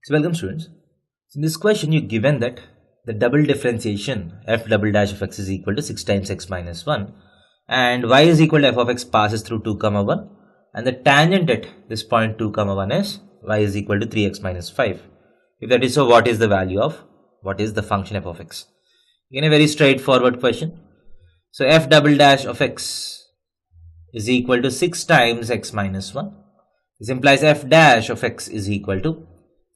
So welcome students. In this question you're given that the double differentiation f double dash of x is equal to 6 times x minus 1 and y is equal to f of x passes through 2 comma 1 and the tangent at this point 2 comma 1 is y is equal to 3x minus 5. If that is so, what is the function f of x? Again, a very straightforward question. So f double dash of x is equal to 6 times x minus 1. This implies f dash of x is equal to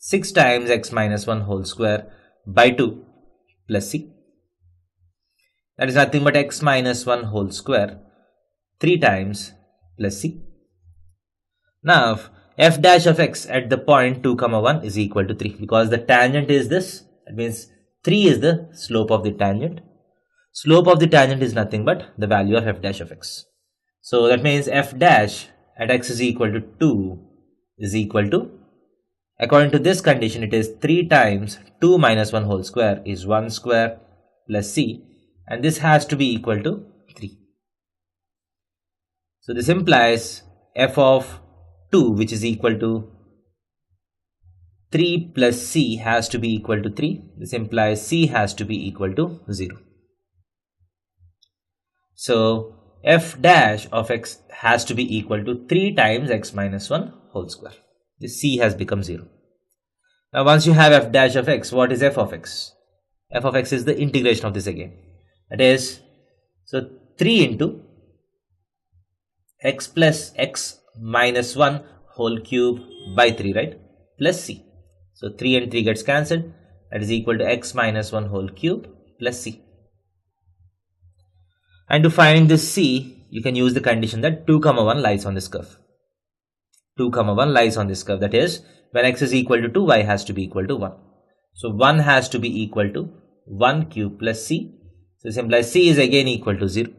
6 times x minus 1 whole square by 2 plus c. That is nothing but x minus 1 whole square 3 times plus c. Now f dash of x at the point 2 comma 1 is equal to 3 because the tangent is this. That means 3 is the slope of the tangent. Slope of the tangent is nothing but the value of f dash of x. So that means f dash at x is equal to 2 is equal to, according to this condition, it is 3 times 2 minus 1 whole square is 1 square plus c, and this has to be equal to 3. So this implies f of 2, which is equal to 3 plus c, has to be equal to 3. This implies c has to be equal to 0. So f dash of x has to be equal to 3 times x minus 1 whole square. This c has become 0. Now once you have f dash of x, what is f of x? F of x is the integration of this again. That is, so 3 into x plus x minus 1 whole cube by 3, right? Plus c. So 3 and 3 gets cancelled. That is equal to x minus 1 whole cube plus c. And to find this c, you can use the condition that 2 comma 1 lies on this curve. 2 comma 1 lies on this curve. That is, when x is equal to 2, y has to be equal to 1. So 1 has to be equal to 1 cube plus c. So this implies c is again equal to 0.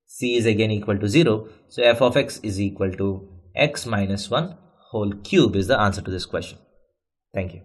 C is again equal to 0. So f of x is equal to x minus 1 whole cube is the answer to this question. Thank you.